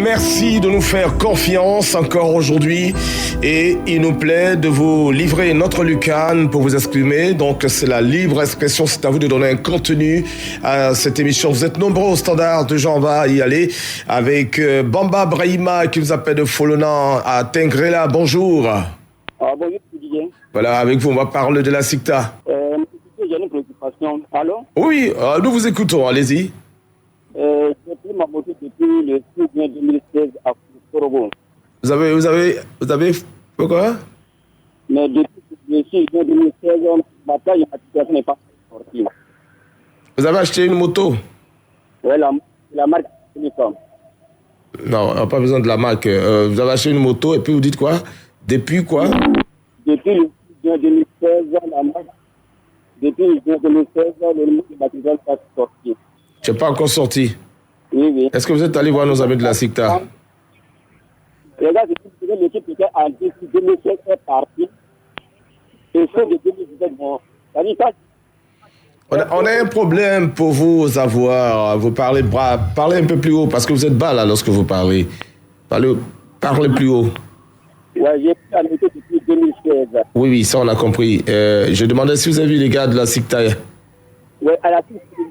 merci de nous faire confiance encore aujourd'hui et il nous plaît de vous livrer notre Lucan pour vous exprimer. Donc c'est la libre expression, c'est à vous de donner un contenu à cette émission. Vous êtes nombreux au standard de Jean, on va y aller avec Bamba Brahima qui nous appelle de Folona à Tengrela. Bonjour. Bonjour, Didier. Voilà, avec vous on va parler de la SICTA. J'ai une préoccupation. Allô? Oui, nous vous écoutons, allez-y. J'ai pris ma moto depuis le 6 juin 2016 à Korobo. Vous avez pourquoi? Mais depuis le 6 juin 2016, ma situation n'est pas sortie. Vous avez acheté une moto? Oui, la marque Télécom. Non, on n'a pas besoin de la marque. Vous avez acheté une moto et puis vous dites quoi? Depuis quoi? Depuis le 6 juin 2016, la marque. Depuis le 6 juin 2016, le numéro de matricule n'est pas sorti. C'est pas encore sorti. Oui. Est-ce que vous êtes allé voir nos amis de la SICTA? Regarde, l'équipe qui était en 2016 est partie. Et ceux de 2017, bon, on a un problème pour vous avoir. Vous parlez un peu plus haut parce que vous êtes bas là lorsque vous parlez. Parlez plus haut. Oui, j'ai pris la moto depuis 2016. Oui, ça on a compris. Je demandais si vous avez vu les gars de la SICTA. Oui,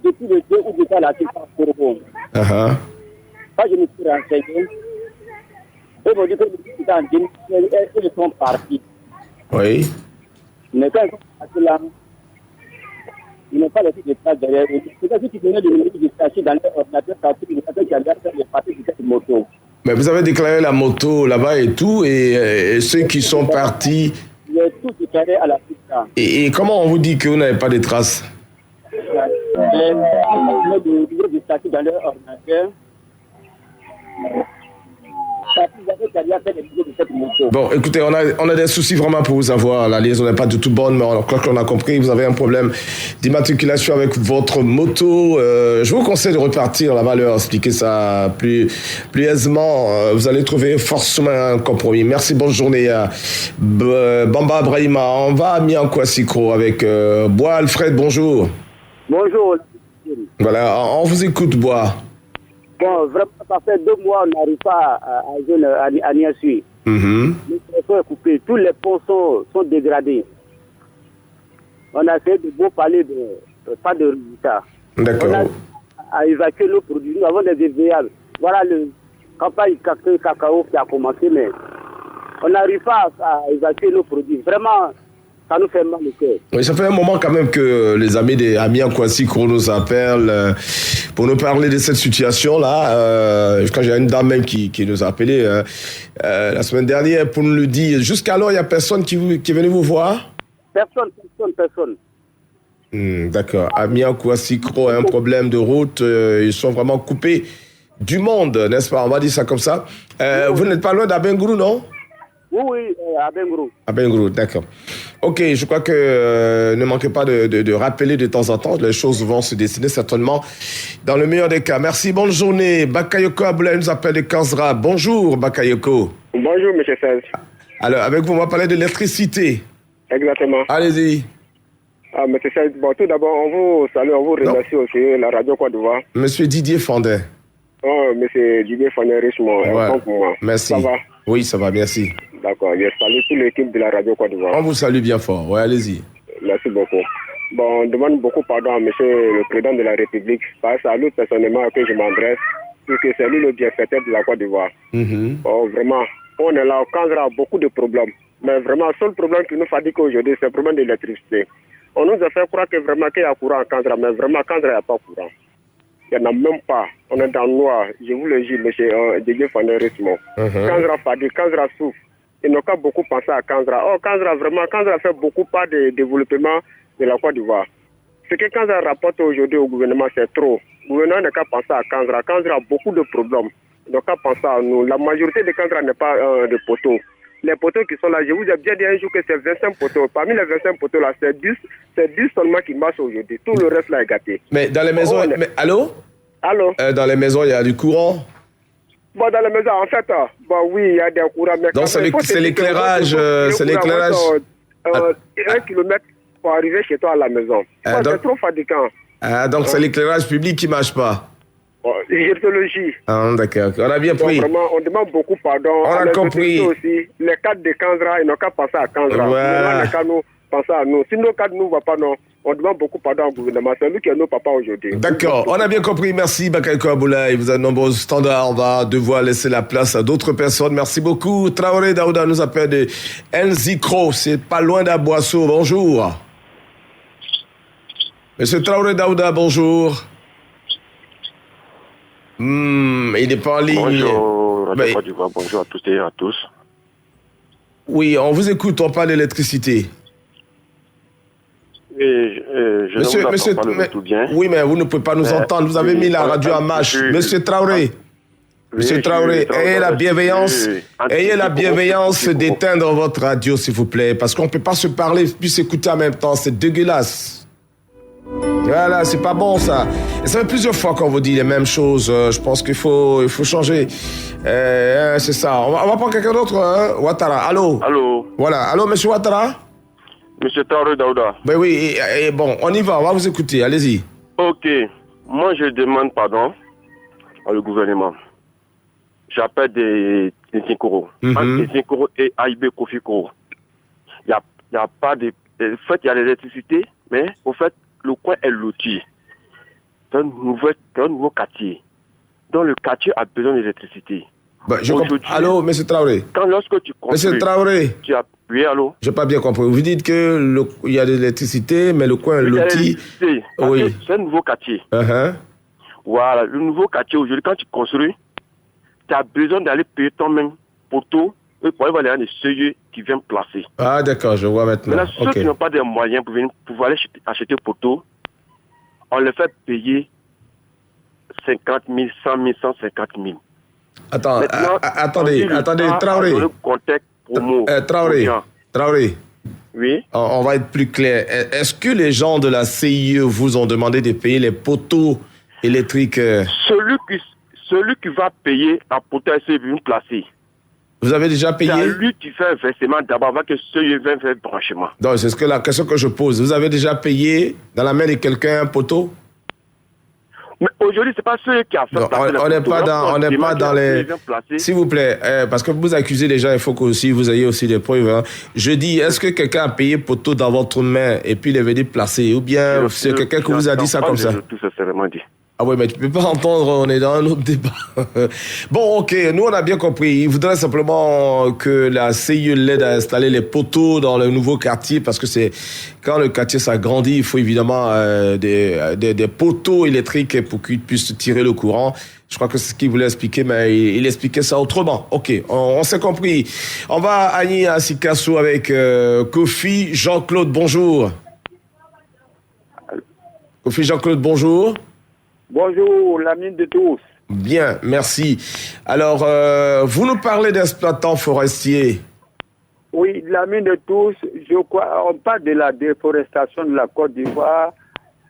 depuis le 2 août, j'étais à la SICTA à Korobo. Uh-huh. Quand je me suis renseigné, ils m'ont dit que les en 2016, ils sont partis. Oui. Mais quand ils sont partis là, ils n'ont pas laissé de traces derrière eux. C'est comme si tu tenais le numéro du sachet dans leur ordinateur, parce que l'ordinateur qui allait faire les parties de cette moto. Mais vous avez déclaré la moto là-bas et tout, et ceux qui sont partis... J'ai tout déclaré à la SICTA. Et comment on vous dit que vous n'avez pas de traces? Le numéro du statut dans leur ordinateur. Bon, écoutez, on a des soucis vraiment pour vous avoir. La liaison n'est pas du tout bonne, mais on croit qu'on a compris. Vous avez un problème d'immatriculation avec votre moto. Je vous conseille de repartir là-bas, leur expliquer ça plus aisément. Vous allez trouver forcément un compromis. Merci, bonne journée. Bamba Brahima. On va à Miankwassikro avec Bois Alfred. Bonjour. Bonjour. Voilà, on vous écoute, Bois. Bon, vraiment, ça fait 2 mois, on n'arrive pas à Niasui. Le téléphone est coupé. Tous les ponts sont dégradés. On a fait de beaux parler, pas de résultats. D'accord. On a évacué nos produits. Nous avons des EVA. Voilà le campagne cacao qui a commencé, mais on n'arrive pas à évacuer nos produits. Vraiment, ça nous fait mal au cœur. Oui, ça fait un moment quand même que les amis des Miankwassikro nous appellent pour nous parler de cette situation-là. Quand j'ai une dame même qui nous a appelé la semaine dernière pour nous le dire. Jusqu'alors, il n'y a personne qui est venu vous voir? Personne. D'accord. À Miankwassikro a un problème de route. Ils sont vraiment coupés du monde, n'est-ce pas? On va dire ça comme ça. Vous n'êtes pas loin d'Abengourou, non? Oui, à Bengrou. À Bengrou, d'accord. Ok, je crois que ne manquez pas de rappeler de temps en temps. Les choses vont se dessiner certainement dans le meilleur des cas. Merci, bonne journée. Bakayoko Aboulaye nous appelle de Kanzra. Bonjour, Bakayoko. Bonjour, M. Serge. Alors, avec vous, on va parler de l'électricité. Exactement. Allez-y. M. Serge, bon, tout d'abord, on vous salue, on vous remercie aussi, la radio Côte d'Ivoire. Monsieur Didier Fondé. Oh, M. Didier Fondé Richemont. Ouais. Merci. Ça va? Oui, ça va, merci. D'accord, je salue toute l'équipe de la radio Côte d'Ivoire. On vous salue bien fort. Oui, allez-y. Merci beaucoup. Bon, on demande beaucoup pardon à monsieur le président de la République, parce que c'est à lui personnellement que je m'adresse, puisque c'est lui le bienfaiteur de la Côte d'Ivoire. Oh, vraiment, on est là, Kanzra a beaucoup de problèmes. Mais vraiment, le seul problème qui nous fatigue aujourd'hui, c'est le problème de l'électricité. On nous a fait croire que vraiment qu'il y a courant à Kanzra, mais vraiment, Kanzra, il n'y a pas courant. Il n'y en a même pas. On est dans le noir. Je vous le dis, monsieur Didier Fondé Richemont. Kanzra fatigue, Kanzra souffre. Ils n'ont pas beaucoup pensé à Kanzra. Oh, Kanzra fait beaucoup pas de développement de la Côte d'Ivoire. Ce que Kanzra rapporte aujourd'hui au gouvernement, c'est trop. Le gouvernement n'a qu'à penser à Kanzra. Kanzra a beaucoup de problèmes. Ils n'ont qu'à penser à nous. La majorité de Kanzra n'est pas de poteaux. Les poteaux qui sont là, je vous ai bien dit un jour que c'est 25 poteaux. Parmi les 25 poteaux là, c'est 10 seulement qui marchent aujourd'hui. Tout le reste là est gâté. Mais dans les maisons... Mais, allô? Dans les maisons, il y a du courant? Bon, dans la maison, en fait, oui, il y a des courants. Mais donc, c'est l'éclairage. C'est l'éclairage. 1 kilomètre pour arriver chez toi à la maison. C'est trop fatigant. Donc, c'est l'éclairage public qui ne marche pas. Gynécologie. Ah, d'accord. On a bien pris. Donc, vraiment, on demande beaucoup pardon. On a compris. Aussi, les cadres de Kanzra, ils n'ont qu'à penser à Kanzra. Voilà. Les cas nous penser à nous. Si nos cadres ne nous voient pas, non, on demande beaucoup pardon au gouvernement. C'est lui qui est nos papas aujourd'hui. D'accord, on a bien compris. Merci Bakayoko Aboulaye. Vous avez de nombreux standards. On va devoir laisser la place à d'autres personnes. Merci beaucoup. Traoré Daouda nous appelle de Nzikro. C'est pas loin d'Aboisseau. Bonjour. Monsieur Traoré Daouda, bonjour. Il n'est pas en ligne. Bonjour, Radio Côte d'Ivoire. Bonjour à toutes et à tous. Oui, on vous écoute. On parle d'électricité. Monsieur, pas tout bien. Oui, mais vous ne pouvez pas nous entendre. Vous avez mis la radio en marche. Monsieur Traoré. Monsieur Traoré, ayez la bienveillance d'éteindre votre radio, s'il vous plaît, parce qu'on ne peut pas se parler puis s'écouter en même temps. C'est dégueulasse. Voilà, c'est pas bon ça. Et ça fait plusieurs fois qu'on vous dit les mêmes choses. Je pense qu'il faut changer. C'est ça. On va prendre quelqu'un d'autre. Hein? Ouattara. Allô. Voilà. Allô, monsieur Ouattara. Monsieur Traoré Daouda. Ben oui. Et bon, on y va. On va vous écouter. Allez-y. Ok. Moi, je demande pardon au gouvernement. J'appelle des Tinkoro. Entre Tinkoro et Aïbé Kofi Koro. Il y a pas de. En fait, il y a l'électricité, mais au fait, le coin est loti. C'est un nouveau quartier. Donc le quartier a besoin d'électricité. Bah, allô, monsieur Traoré. Lorsque tu construis... Monsieur Traoré. Oui, allô. Je n'ai pas bien compris. Vous dites que il y a de l'électricité, mais le coin est loti. Oui. C'est un nouveau quartier. Voilà, le nouveau quartier aujourd'hui, quand tu construis, tu as besoin d'aller payer toi-même poteau et pour aller voir les seuils qui viennent placer. Ah, d'accord, je vois maintenant. Maintenant, ceux qui n'ont pas de moyens pour aller acheter poteau, on les fait payer 50 000, 100 000, 150 000. Attendez, Traoré. Traoré. Oui. On va être plus clair. Est-ce que les gens de la CIE vous ont demandé de payer les poteaux électriques? Celui qui va payer la poteau est venu placer. Vous avez déjà payé? C'est lui qui fait un versement d'abord avant que celui vienne faire le branchement. Donc, c'est la question que je pose. Vous avez déjà payé dans la main de quelqu'un un poteau? Mais aujourd'hui, c'est pas celui qui a fait placer on n'est pas dans les... S'il vous plaît, parce que vous accusez les gens, il faut que vous ayez aussi des preuves. Hein. Je dis, est-ce que quelqu'un a payé poteau dans votre main et puis il est venu placer? Ou bien c'est quelqu'un qui vous a dit ça comme ça? Tout ça, c'est vraiment dit. Ah oui, mais tu peux pas entendre, on est dans un autre débat. Bon, ok, nous on a bien compris. Il voudrait simplement que la CIE l'aide à installer les poteaux dans le nouveau quartier parce que c'est quand le quartier s'agrandit, il faut évidemment des poteaux électriques pour qu'ils puissent tirer le courant. Je crois que c'est ce qu'il voulait expliquer, mais il expliquait ça autrement. Ok, on s'est compris. On va à Agni à Sikasso avec Kofi Jean-Claude, bonjour. Kofi Jean-Claude, bonjour. Bonjour, l'ami de tous. Bien, merci. Alors, vous nous parlez d'exploitants forestiers. Oui, l'ami de tous, je crois, on parle de la déforestation de la Côte d'Ivoire.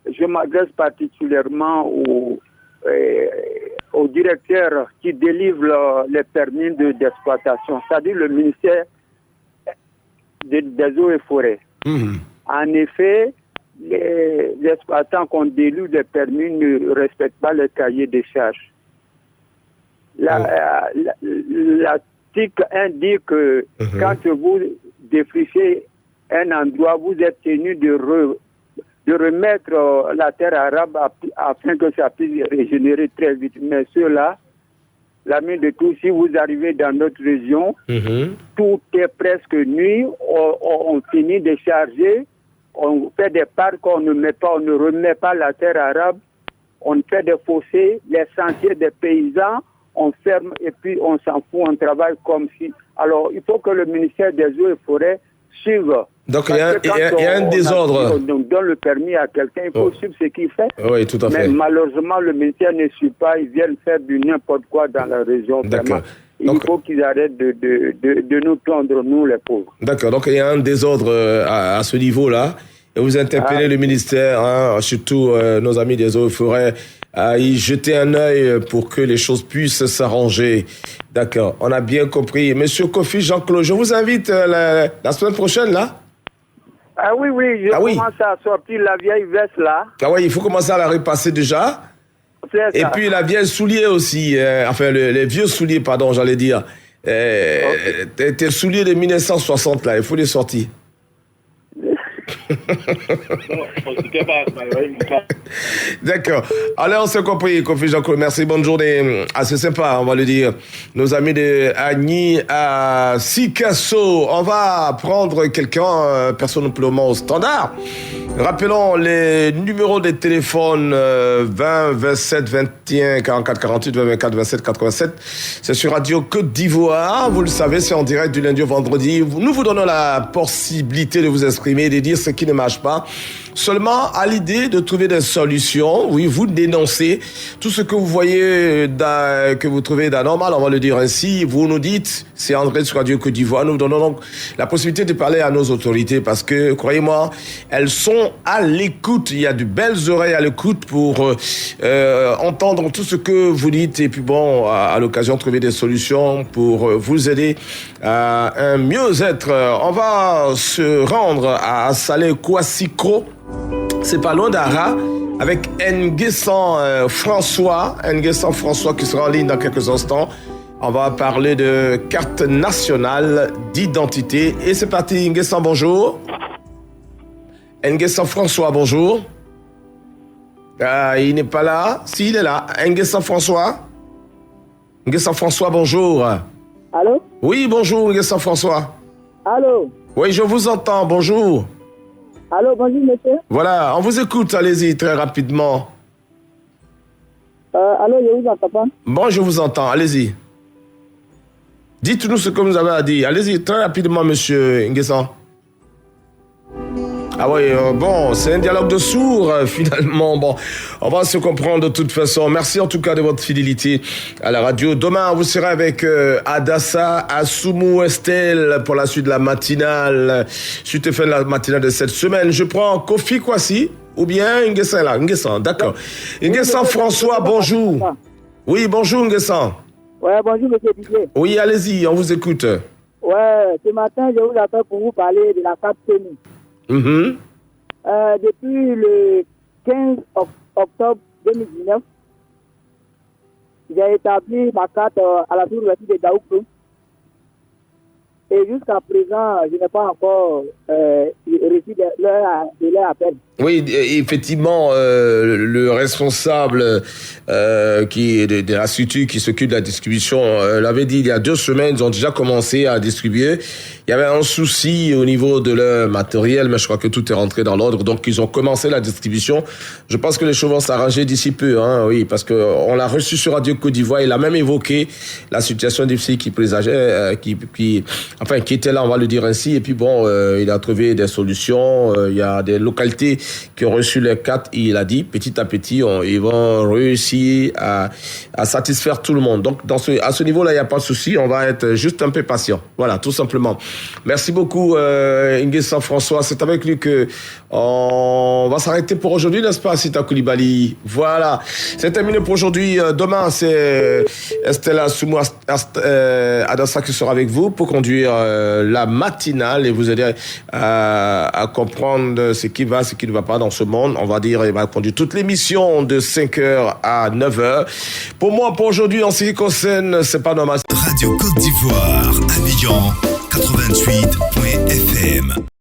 Je m'adresse particulièrement au directeur qui délivre les permis d'exploitation, c'est-à-dire le ministère des Eaux et Forêts. En effet, les exploitants qu'on délivre des permis ne respectent pas le cahier des charges. L'article indique que quand vous défrichez un endroit, vous êtes tenu de remettre la terre arabe afin que ça puisse régénérer très vite. Mais ceux-là, l'ami de tous, si vous arrivez dans notre région, tout est presque nu, on finit de charger. On fait des parcs, on ne remet pas la terre arabe, on fait des fossés, les sentiers des paysans, on ferme et puis on s'en fout, on travaille comme si... Alors, il faut que le ministère des Eaux et Forêts suive. Donc, il y a un désordre. On donne le permis à quelqu'un, il faut suivre ce qu'il fait. Oui, tout à fait. Mais malheureusement, le ministère ne suit pas, ils viennent faire du n'importe quoi dans la région. D'accord. Il faut qu'ils arrêtent de nous tondre, nous les pauvres. D'accord, donc il y a un désordre à ce niveau-là. Et vous interpellez le ministère, surtout nos amis des Eaux et Forêts, à y jeter un œil pour que les choses puissent s'arranger. D'accord, on a bien compris. Monsieur Kofi Jean-Claude, je vous invite la semaine prochaine, là. Ah oui, je commence à sortir la vieille veste, là. Ah oui, il faut commencer à la repasser déjà. Et puis la vieille soulier aussi, les vieux souliers, pardon, j'allais dire. Tes souliers de 1960, là, il faut les sortir. D'accord. Alors, on s'est compris, Kofi Jean-Claude. Merci, bonne journée. C'est sympa, on va le dire. Nos amis de Agni à Sikasso. On va prendre quelqu'un, personnellement au standard. Rappelons les numéros des téléphones 20 27 21 44 48 20 24 27 87. C'est sur Radio Côte d'Ivoire. Vous le savez, c'est en direct du lundi au vendredi. Nous vous donnons la possibilité de vous exprimer, de dire ce qui ne marche pas. Seulement à l'idée de trouver des solutions. Oui, vous dénoncez tout ce que vous voyez que vous trouvez d'anormal, on va le dire ainsi. Vous nous dites, c'est André sur Radio Côte d'Ivoire. Nous donnons donc la possibilité de parler à nos autorités parce que, croyez-moi, elles sont à l'écoute. Il y a de belles oreilles à l'écoute pour entendre tout ce que vous dites et puis bon, à l'occasion, trouver des solutions pour vous aider à un mieux-être. On va se rendre à Salé Kouassikro. C'est pas loin d'Ara avec Nguessan François qui sera en ligne dans quelques instants. On va parler de carte nationale d'identité. Et c'est parti, Nguessan, bonjour. Nguessan François, bonjour. Il n'est pas là. Si, il est là. Nguessan François. Nguessan François, bonjour. Allô? Oui, bonjour, Nguessan François. Allô? Oui, je vous entends, bonjour. Allô, bonjour, monsieur. Voilà, on vous écoute, allez-y, très rapidement. Allô, je vous entends pas. Bon, je vous entends, allez-y. Dites-nous ce que vous avez à dire. Allez-y, très rapidement, monsieur Nguessan. Ah oui, bon, c'est un dialogue de sourds, finalement. Bon, on va se comprendre de toute façon. Merci en tout cas de votre fidélité à la radio. Demain, vous serez avec Adassa, Assoumou, Estelle pour la suite de la matinale. Suite et fin de la matinale de cette semaine. Je prends Kofi Kwasi ou bien Nguessan là. Nguessan, d'accord. Nguessan François, bonjour. Oui, bonjour Nguessan. Ouais, bonjour, monsieur Didier. Oui, allez-y, on vous écoute. Ouais, ce matin, je vous appelle pour vous parler de la carte tenue. Mm-hmm. Depuis le 15 octobre 2019, j'ai établi ma carte à la université de Daoukou. Et jusqu'à présent, je n'ai pas encore reçu de leur appel. Oui, effectivement, le responsable de l'institut qui s'occupe de la distribution l'avait dit il y a 2 semaines, ils ont déjà commencé à distribuer. Il y avait un souci au niveau de leur matériel, mais je crois que tout est rentré dans l'ordre. Donc, ils ont commencé la distribution. Je pense que les choses vont s'arranger d'ici peu, hein, oui, parce que on l'a reçu sur Radio Côte d'Ivoire. Il a même évoqué la situation difficile qui présageait, qui était là, on va le dire ainsi. Et puis bon, il a trouvé des solutions. Il y a des localités qui ont reçu les cartes. Il a dit, petit à petit, ils vont réussir à satisfaire tout le monde. Donc, à ce niveau-là, il n'y a pas de souci. On va être juste un peu patient. Voilà, tout simplement. Merci beaucoup, Nguessan François. C'est avec lui que on va s'arrêter pour aujourd'hui, n'est-ce pas, Sita Koulibaly? Voilà. C'est terminé pour aujourd'hui. Demain, c'est Estelle Assoumou Adassa qui sera avec vous pour conduire la matinale et vous aider à comprendre ce qui va, ce qui ne va pas dans ce monde. On va dire, il va conduire toute l'émission de 5h à 9h. Pour moi, pour aujourd'hui, en ce qui concerne, c'est pas normal. Radio Côte d'Ivoire, Abidjan 88.fm.